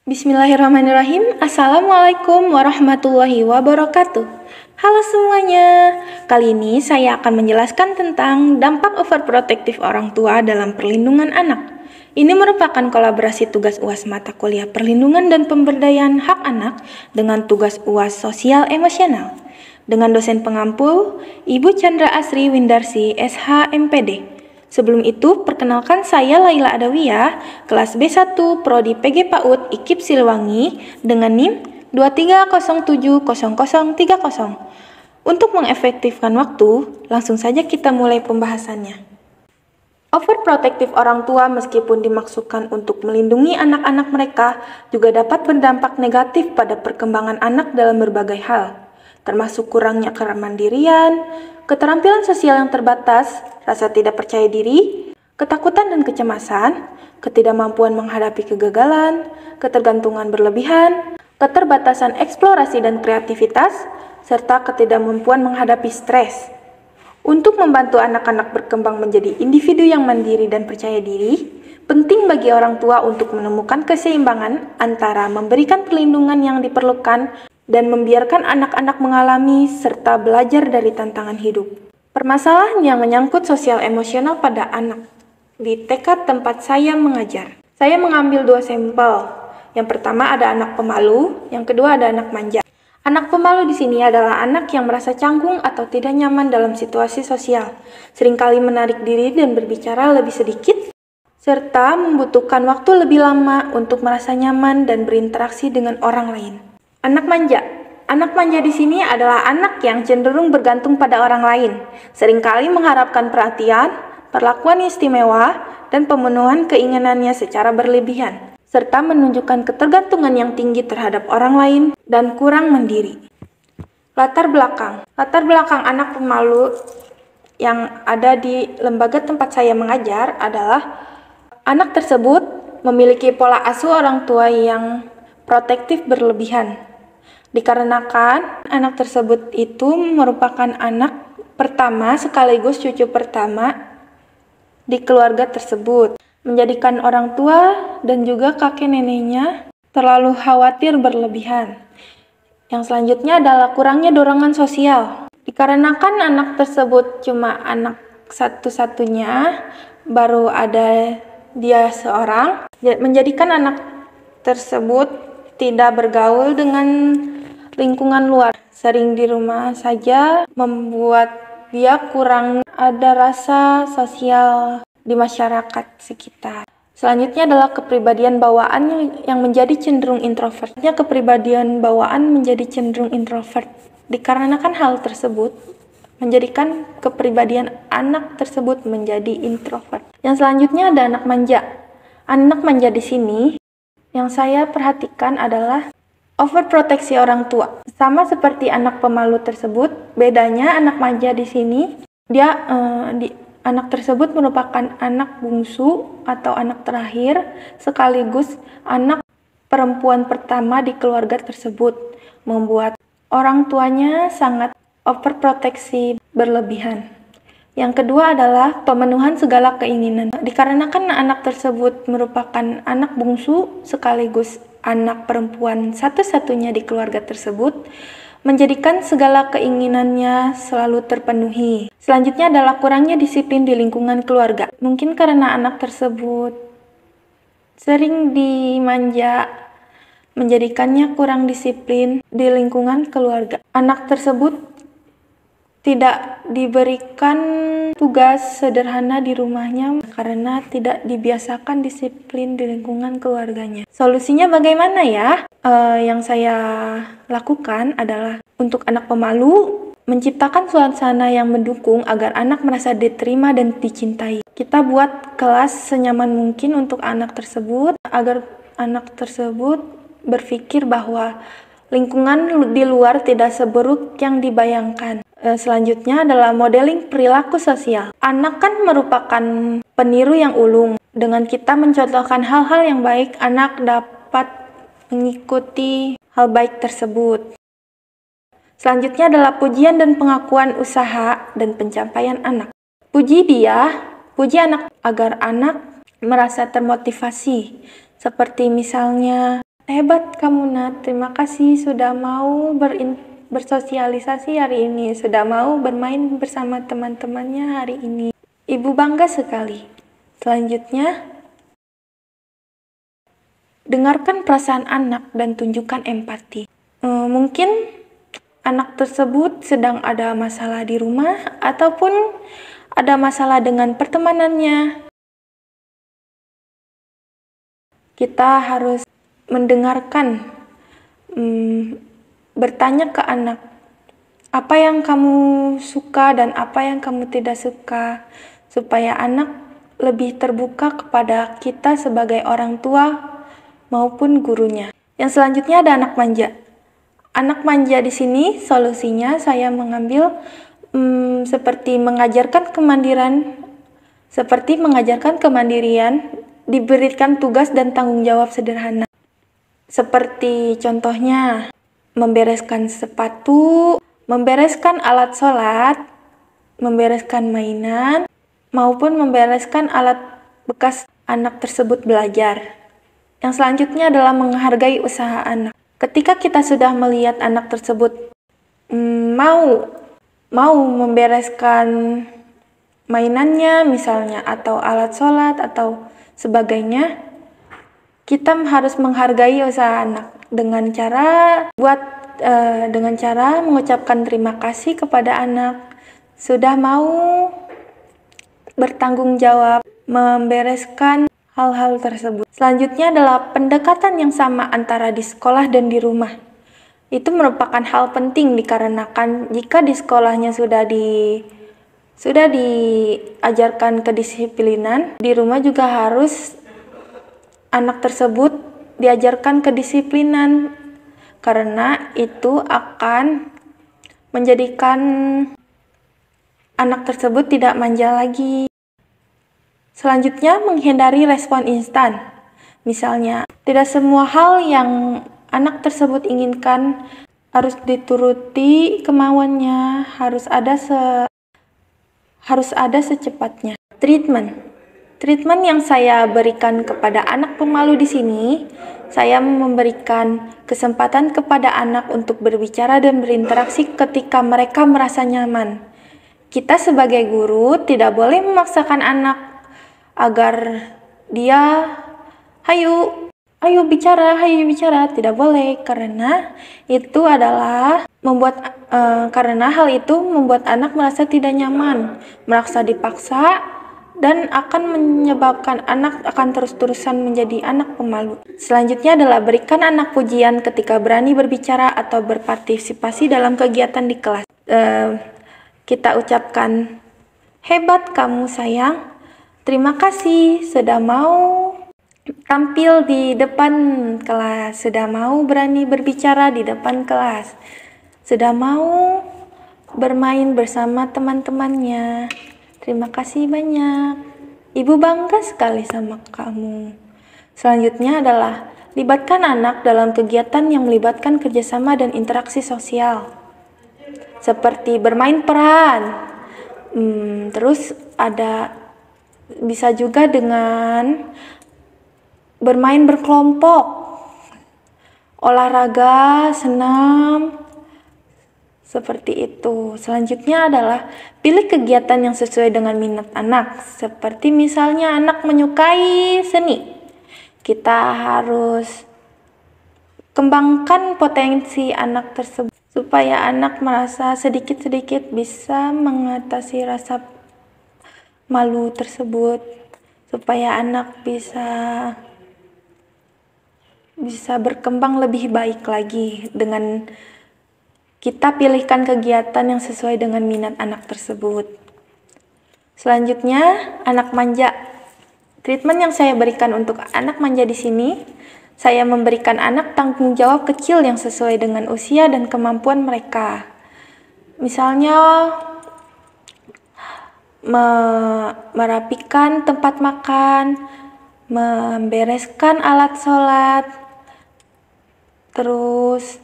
Bismillahirrahmanirrahim. Assalamualaikum warahmatullahi wabarakatuh. Halo semuanya. Kali ini saya akan menjelaskan tentang dampak overprotective orang tua dalam perlindungan anak. Ini merupakan kolaborasi tugas UAS mata kuliah perlindungan dan pemberdayaan hak anak dengan tugas UAS sosial emosional. Dengan dosen pengampu, Ibu Chandra Asri Windarsi, SH MPD. Sebelum itu, perkenalkan saya Laila Adawiyah, kelas B1 Prodi PG PAUD IKIP Siliwangi dengan NIM 23070030. Untuk mengefektifkan waktu, langsung saja kita mulai pembahasannya. Overprotective orang tua meskipun dimaksudkan untuk melindungi anak-anak mereka, juga dapat berdampak negatif pada perkembangan anak dalam berbagai hal, termasuk kurangnya kemandirian, keterampilan sosial yang terbatas, rasa tidak percaya diri, ketakutan dan kecemasan, ketidakmampuan menghadapi kegagalan, ketergantungan berlebihan, keterbatasan eksplorasi dan kreativitas, serta ketidakmampuan menghadapi stres. Untuk membantu anak-anak berkembang menjadi individu yang mandiri dan percaya diri, penting bagi orang tua untuk menemukan keseimbangan antara memberikan perlindungan yang diperlukan dan membiarkan anak-anak mengalami serta belajar dari tantangan hidup. Permasalahan yang menyangkut sosial emosional pada anak. Di TK tempat saya mengajar, saya mengambil 2 sampel. Yang pertama ada anak pemalu, yang kedua ada anak manja. Anak pemalu di sini adalah anak yang merasa canggung atau tidak nyaman dalam situasi sosial, seringkali menarik diri dan berbicara lebih sedikit, serta membutuhkan waktu lebih lama untuk merasa nyaman dan berinteraksi dengan orang lain. Anak manja. Anak manja di sini adalah anak yang cenderung bergantung pada orang lain, seringkali mengharapkan perhatian, perlakuan istimewa, dan pemenuhan keinginannya secara berlebihan, serta menunjukkan ketergantungan yang tinggi terhadap orang lain dan kurang mandiri. Latar belakang anak pemalu yang ada di lembaga tempat saya mengajar adalah anak tersebut memiliki pola asuh orang tua yang protektif berlebihan. Dikarenakan anak tersebut itu merupakan anak pertama sekaligus cucu pertama di keluarga tersebut, menjadikan orang tua dan juga kakek neneknya terlalu khawatir berlebihan. Yang selanjutnya adalah kurangnya dorongan sosial. Dikarenakan anak tersebut cuma anak satu-satunya, baru ada dia seorang, menjadikan anak tersebut tidak bergaul dengan lingkungan luar. Sering di rumah saja membuat dia kurang ada rasa sosial di masyarakat sekitar. Selanjutnya adalah kepribadian bawaan yang menjadi cenderung introvert. Kepribadian bawaan menjadi cenderung introvert. Dikarenakan hal tersebut, menjadikan kepribadian anak tersebut menjadi introvert. Yang selanjutnya ada anak manja. Anak manja di sini yang saya perhatikan adalah overproteksi orang tua. Sama seperti anak pemalu tersebut, bedanya anak manja di sini anak tersebut merupakan anak bungsu atau anak terakhir, sekaligus anak perempuan pertama di keluarga tersebut, membuat orang tuanya sangat overproteksi berlebihan. Yang kedua adalah pemenuhan segala keinginan. Dikarenakan anak tersebut merupakan anak bungsu sekaligus anak perempuan satu-satunya di keluarga tersebut, menjadikan segala keinginannya selalu terpenuhi. Selanjutnya adalah kurangnya disiplin di lingkungan keluarga. Mungkin karena anak tersebut sering dimanja, menjadikannya kurang disiplin di lingkungan keluarga. Anak tersebut tidak diberikan tugas sederhana di rumahnya karena tidak dibiasakan disiplin di lingkungan keluarganya. Solusinya bagaimana ya? Yang saya lakukan adalah untuk anak pemalu, menciptakan suasana yang mendukung agar anak merasa diterima dan dicintai. Kita buat kelas senyaman mungkin untuk anak tersebut, agar anak tersebut berpikir bahwa lingkungan di luar tidak seburuk yang dibayangkan. Selanjutnya adalah modeling perilaku sosial. Anak kan merupakan peniru yang ulung. Dengan kita mencontohkan hal-hal yang baik, anak dapat mengikuti hal baik tersebut. Selanjutnya adalah pujian dan pengakuan usaha dan pencapaian anak. Puji anak agar anak merasa termotivasi. Seperti misalnya Hebat kamu, Nat. Terima kasih sudah mau bersosialisasi hari ini, sudah mau bermain bersama teman-temannya hari ini. Ibu bangga sekali. Selanjutnya, dengarkan perasaan anak dan tunjukkan empati. Mungkin anak tersebut sedang ada masalah di rumah ataupun ada masalah dengan pertemanannya. Kita harus mendengarkan, bertanya ke anak, apa yang kamu suka dan apa yang kamu tidak suka, supaya anak lebih terbuka kepada kita sebagai orang tua maupun gurunya. Yang selanjutnya ada anak manja. Anak manja di sini solusinya saya mengambil seperti mengajarkan kemandirian, diberikan tugas dan tanggung jawab sederhana. Seperti contohnya, membereskan sepatu, membereskan alat sholat, membereskan mainan, maupun membereskan alat bekas anak tersebut belajar. Yang selanjutnya adalah menghargai usaha anak. Ketika kita sudah melihat anak tersebut mau membereskan mainannya misalnya, atau alat sholat atau sebagainya, kita harus menghargai usaha anak dengan cara mengucapkan terima kasih kepada anak sudah mau bertanggung jawab membereskan hal-hal tersebut. Selanjutnya adalah pendekatan yang sama antara di sekolah dan di rumah. Itu merupakan hal penting dikarenakan jika di sekolahnya sudah diajarkan kedisiplinan, di rumah juga harus anak tersebut diajarkan kedisiplinan, karena itu akan menjadikan anak tersebut tidak manja lagi. Selanjutnya, menghindari respon instan. Misalnya, tidak semua hal yang anak tersebut inginkan harus dituruti kemauannya, harus ada secepatnya. Treatment yang saya berikan kepada anak pemalu di sini, saya memberikan kesempatan kepada anak untuk berbicara dan berinteraksi ketika mereka merasa nyaman. Kita sebagai guru tidak boleh memaksakan anak agar dia ayo bicara, tidak boleh, karena hal itu membuat anak merasa tidak nyaman, merasa dipaksa, dan akan menyebabkan anak akan terus-terusan menjadi anak pemalu. Selanjutnya adalah berikan anak pujian ketika berani berbicara atau berpartisipasi dalam kegiatan di kelas. Kita ucapkan, hebat kamu sayang, terima kasih sudah mau tampil di depan kelas, sudah mau berani berbicara di depan kelas, sudah mau bermain bersama teman-temannya. Terima kasih banyak. Ibu bangga sekali sama kamu. Selanjutnya adalah libatkan anak dalam kegiatan yang melibatkan kerjasama dan interaksi sosial, seperti bermain peran. Terus bisa juga dengan bermain berkelompok, olahraga, senam, seperti itu. Selanjutnya adalah pilih kegiatan yang sesuai dengan minat anak. Seperti misalnya anak menyukai seni. Kita harus kembangkan potensi anak tersebut supaya anak merasa sedikit-sedikit bisa mengatasi rasa malu tersebut. Supaya anak bisa berkembang lebih baik lagi dengan kita pilihkan kegiatan yang sesuai dengan minat anak tersebut. Selanjutnya, anak manja. Treatment yang saya berikan untuk anak manja di sini, saya memberikan anak tanggung jawab kecil yang sesuai dengan usia dan kemampuan mereka. Misalnya, merapikan tempat makan, membereskan alat sholat, terus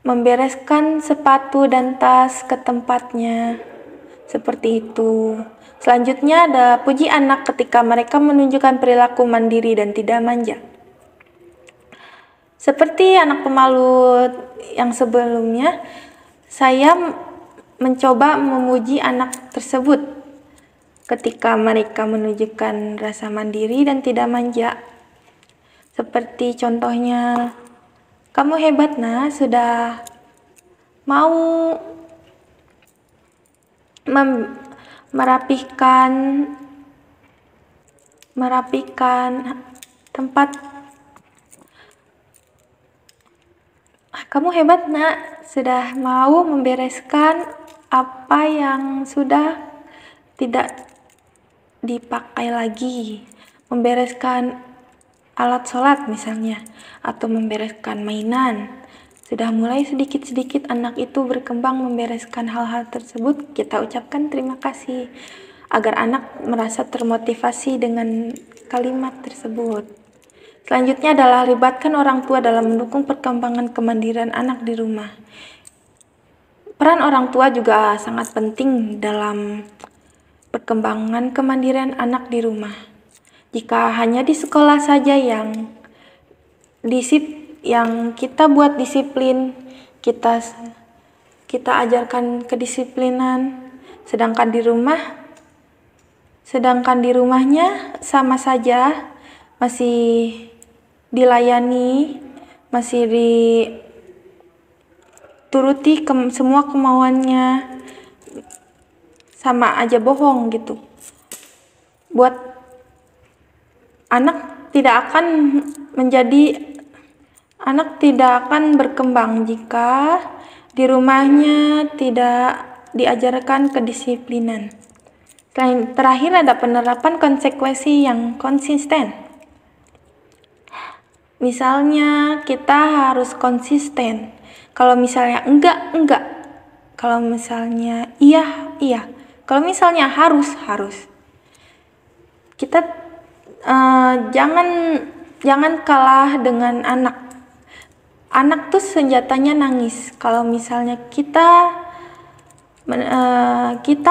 membereskan sepatu dan tas ke tempatnya. Seperti itu. Selanjutnya ada puji anak ketika mereka menunjukkan perilaku mandiri dan tidak manja. Seperti anak pemalu yang sebelumnya, saya mencoba memuji anak tersebut ketika mereka menunjukkan rasa mandiri dan tidak manja. Seperti contohnya, kamu hebat nah, sudah mau merapikan tempat. Kamu hebat nak, sudah mau membereskan apa yang sudah tidak dipakai lagi, membereskan alat sholat misalnya, atau membereskan mainan. Sudah mulai sedikit-sedikit anak itu berkembang membereskan hal-hal tersebut, kita ucapkan terima kasih agar anak merasa termotivasi dengan kalimat tersebut. Selanjutnya adalah libatkan orang tua dalam mendukung perkembangan kemandirian anak di rumah. Peran orang tua juga sangat penting dalam perkembangan kemandirian anak di rumah. Jika hanya di sekolah saja yang kita buat disiplin, kita ajarkan kedisiplinan, sedangkan di rumahnya sama saja, masih dilayani, masih dituruti semua kemauannya, sama aja bohong gitu. Buat anak tidak akan berkembang jika di rumahnya tidak diajarkan kedisiplinan. Terakhir ada penerapan konsekuensi yang konsisten. Misalnya kita harus konsisten. Kalau misalnya enggak. Kalau misalnya iya. Kalau misalnya harus. Kita jangan kalah dengan anak. Anak tuh senjatanya nangis. Kalau misalnya kita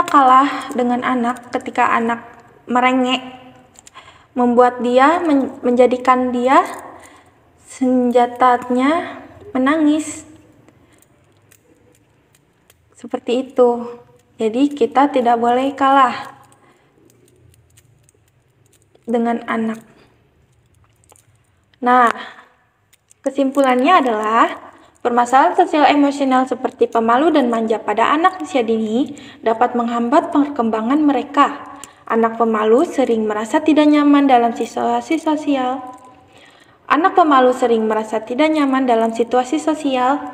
kalah dengan anak ketika anak merengek, menjadikan dia senjatanya menangis. Seperti itu. Jadi kita tidak boleh kalah dengan anak. Nah, kesimpulannya adalah permasalahan sosial emosional seperti pemalu dan manja pada anak usia dini dapat menghambat perkembangan mereka. Anak pemalu sering merasa tidak nyaman dalam situasi sosial.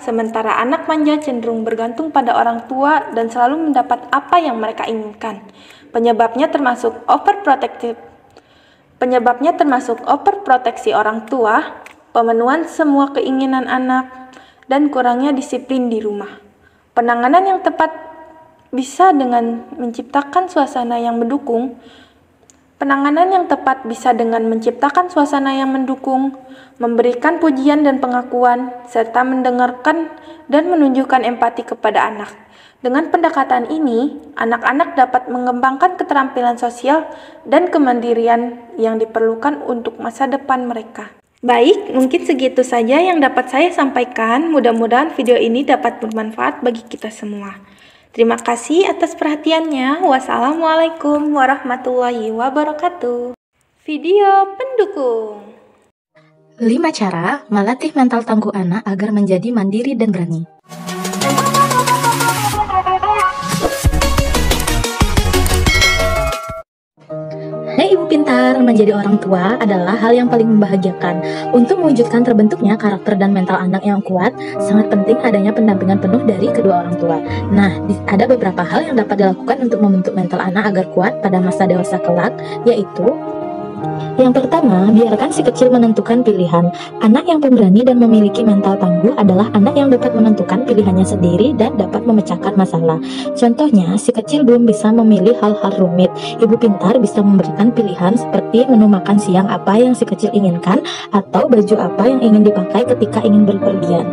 Sementara anak manja cenderung bergantung pada orang tua dan selalu mendapat apa yang mereka inginkan. Penyebabnya termasuk overproteksi orang tua, pemenuhan semua keinginan anak, dan kurangnya disiplin di rumah. Penanganan yang tepat bisa dengan menciptakan suasana yang mendukung, memberikan pujian dan pengakuan, serta mendengarkan dan menunjukkan empati kepada anak. Dengan pendekatan ini, anak-anak dapat mengembangkan keterampilan sosial dan kemandirian yang diperlukan untuk masa depan mereka. Baik, mungkin segitu saja yang dapat saya sampaikan. Mudah-mudahan video ini dapat bermanfaat bagi kita semua. Terima kasih atas perhatiannya. Wassalamualaikum warahmatullahi wabarakatuh. Video pendukung. 5 cara melatih mental tangguh anak agar menjadi mandiri dan berani. Hai Ibu Pintar, menjadi orang tua adalah hal yang paling membahagiakan. Untuk mewujudkan terbentuknya karakter dan mental anak yang kuat, sangat penting adanya pendampingan penuh dari kedua orang tua. Nah, ada beberapa hal yang dapat dilakukan untuk membentuk mental anak agar kuat pada masa dewasa kelak, yaitu yang pertama, biarkan si kecil menentukan pilihan. Anak yang pemberani dan memiliki mental tangguh adalah anak yang dapat menentukan pilihannya sendiri dan dapat memecahkan masalah. Contohnya, si kecil belum bisa memilih hal-hal rumit. Ibu Pintar bisa memberikan pilihan seperti menu makan siang apa yang si kecil inginkan atau baju apa yang ingin dipakai ketika ingin berpergian.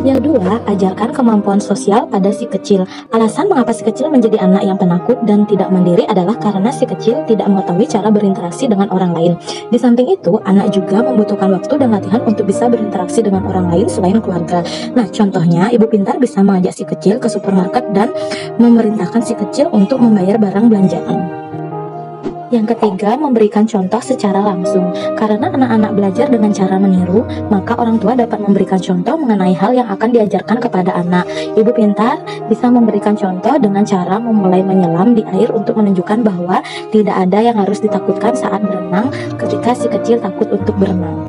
Yang kedua, ajarkan kemampuan sosial pada si kecil. Alasan mengapa si kecil menjadi anak yang penakut dan tidak mandiri adalah karena si kecil tidak mengetahui cara berinteraksi dengan orang lain. Di samping itu, anak juga membutuhkan waktu dan latihan untuk bisa berinteraksi dengan orang lain selain keluarga. Nah, contohnya, ibu pintar bisa mengajak si kecil ke supermarket dan memerintahkan si kecil untuk membayar barang belanjaan. Yang ketiga, memberikan contoh secara langsung. Karena anak-anak belajar dengan cara meniru, maka orang tua dapat memberikan contoh mengenai hal yang akan diajarkan kepada anak. Ibu pintar bisa memberikan contoh dengan cara memulai menyelam di air untuk menunjukkan bahwa tidak ada yang harus ditakutkan saat berenang ketika si kecil takut untuk berenang.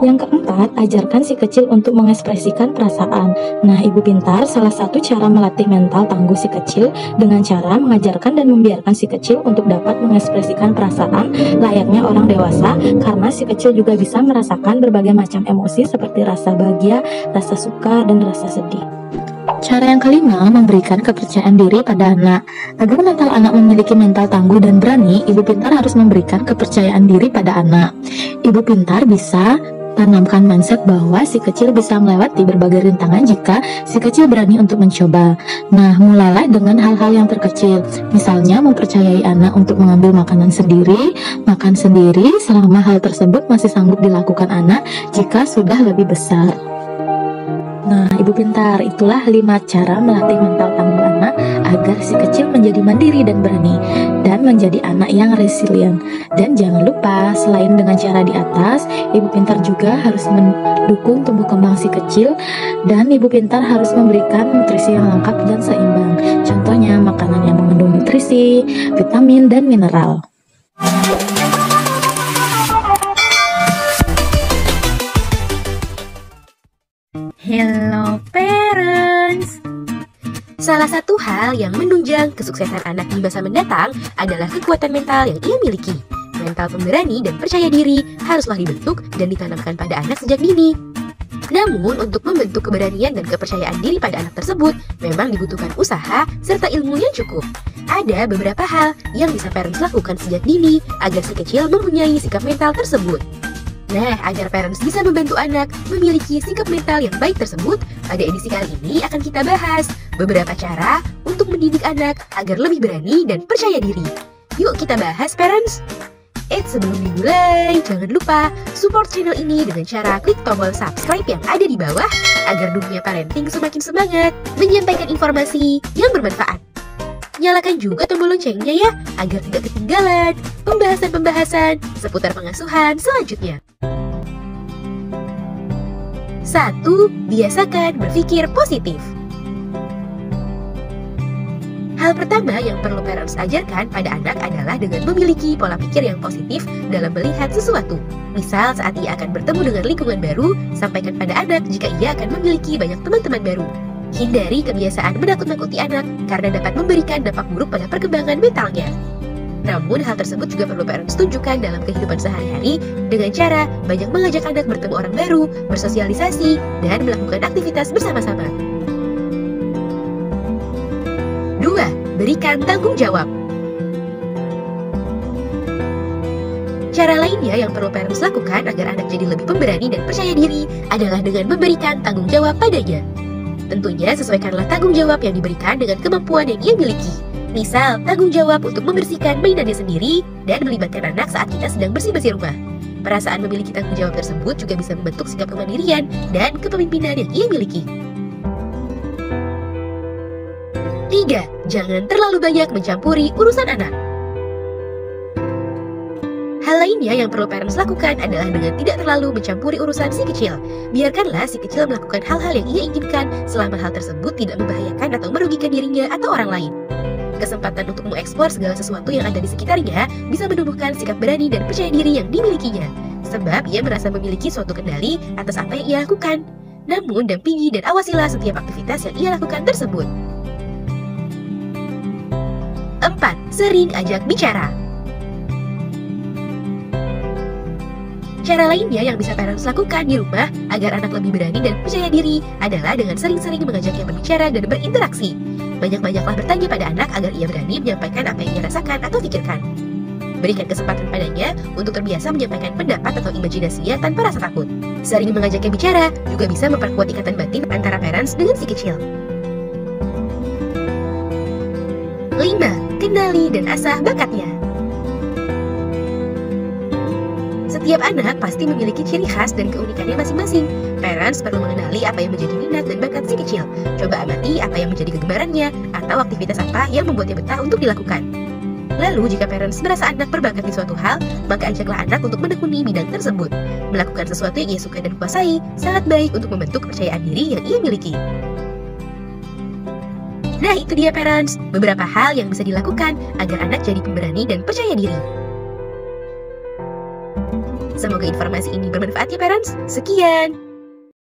Yang keempat, ajarkan si kecil untuk mengekspresikan perasaan. Nah, ibu pintar salah satu cara melatih mental tangguh si kecil dengan cara mengajarkan dan membiarkan si kecil untuk dapat mengekspresikan perasaan layaknya orang dewasa, karena si kecil juga bisa merasakan berbagai macam emosi seperti rasa bahagia, rasa suka, dan rasa sedih. Cara yang kelima, memberikan kepercayaan diri pada anak. Agar mental anak memiliki mental tangguh dan berani, ibu pintar harus memberikan kepercayaan diri pada anak. Ibu pintar bisa tanamkan mindset bahwa si kecil bisa melewati berbagai rintangan jika si kecil berani untuk mencoba. Nah, mulailah dengan hal-hal yang terkecil. Misalnya, mempercayai anak untuk mengambil makanan sendiri, makan sendiri, selama hal tersebut masih sanggup dilakukan anak jika sudah lebih besar. Nah, ibu pintar, itulah 5 cara melatih mental tangguh anak agar si kecil menjadi mandiri dan berani, dan menjadi anak yang resilient. Dan jangan lupa, selain dengan cara di atas, ibu pintar juga harus mendukung tumbuh kembang si kecil, dan ibu pintar harus memberikan nutrisi yang lengkap dan seimbang. Contohnya, makanan yang mengandung nutrisi, vitamin, dan mineral. Hello parents! Salah satu hal yang menunjang kesuksesan anak di masa mendatang adalah kekuatan mental yang ia miliki. Mental pemberani dan percaya diri haruslah dibentuk dan ditanamkan pada anak sejak dini. Namun, untuk membentuk keberanian dan kepercayaan diri pada anak tersebut, memang dibutuhkan usaha serta ilmu yang cukup. Ada beberapa hal yang bisa parents lakukan sejak dini agar si kecil mempunyai sikap mental tersebut. Nah, agar parents bisa membantu anak memiliki sikap mental yang baik tersebut, pada edisi kali ini akan kita bahas beberapa cara untuk mendidik anak agar lebih berani dan percaya diri. Yuk kita bahas, parents! Sebelum dimulai, jangan lupa support channel ini dengan cara klik tombol subscribe yang ada di bawah agar dunia parenting semakin semangat menyampaikan informasi yang bermanfaat. Nyalakan juga tombol loncengnya ya, agar tidak ketinggalan pembahasan-pembahasan seputar pengasuhan selanjutnya. 1. Biasakan berpikir positif. Hal pertama yang perlu parents ajarkan pada anak adalah dengan memiliki pola pikir yang positif dalam melihat sesuatu. Misal saat ia akan bertemu dengan lingkungan baru, sampaikan pada anak jika ia akan memiliki banyak teman-teman baru. Hindari kebiasaan menakut-nakuti anak karena dapat memberikan dampak buruk pada perkembangan mentalnya. Namun hal tersebut juga perlu parents tunjukkan dalam kehidupan sehari-hari dengan cara banyak mengajak anak bertemu orang baru, bersosialisasi, dan melakukan aktivitas bersama-sama. 2. Berikan tanggung jawab. Cara lainnya yang perlu parents lakukan agar anak jadi lebih pemberani dan percaya diri adalah dengan memberikan tanggung jawab padanya. Tentunya sesuaikanlah tanggung jawab yang diberikan dengan kemampuan yang ia miliki. Misal, tanggung jawab untuk membersihkan mainannya sendiri dan melibatkan anak saat kita sedang bersih-bersih rumah. Perasaan memiliki tanggung jawab tersebut juga bisa membentuk sikap kemandirian dan kepemimpinan yang ia miliki. 3. Jangan terlalu banyak mencampuri urusan anak. Hal lainnya yang perlu parents lakukan adalah dengan tidak terlalu mencampuri urusan si kecil. Biarkanlah si kecil melakukan hal-hal yang ia inginkan selama hal tersebut tidak membahayakan atau merugikan dirinya atau orang lain. Kesempatan untuk mengeksplor segala sesuatu yang ada di sekitarnya bisa menumbuhkan sikap berani dan percaya diri yang dimilikinya. Sebab ia merasa memiliki suatu kendali atas apa yang ia lakukan. Namun dampingi dan awasilah setiap aktivitas yang ia lakukan tersebut. 4. Sering ajak bicara. Cara lainnya yang bisa parents lakukan di rumah agar anak lebih berani dan percaya diri adalah dengan sering-sering mengajaknya berbicara dan berinteraksi. Banyak-banyaklah bertanya pada anak agar ia berani menyampaikan apa yang ia rasakan atau pikirkan. Berikan kesempatan padanya untuk terbiasa menyampaikan pendapat atau imajinasinya tanpa rasa takut. Sering mengajaknya bicara juga bisa memperkuat ikatan batin antara parents dengan si kecil. 5. Kenali dan asah bakatnya. Setiap anak pasti memiliki ciri khas dan keunikannya masing-masing. Parents perlu mengenali apa yang menjadi minat dan bakat si kecil. Coba amati apa yang menjadi kegemarannya atau aktivitas apa yang membuatnya betah untuk dilakukan. Lalu, jika parents merasa anak berbakat di suatu hal, maka ajaklah anak untuk menekuni bidang tersebut. Melakukan sesuatu yang ia suka dan kuasai sangat baik untuk membentuk kepercayaan diri yang ia miliki. Nah, itu dia parents, beberapa hal yang bisa dilakukan agar anak jadi pemberani dan percaya diri. Semoga informasi ini bermanfaat ya parents. Sekian.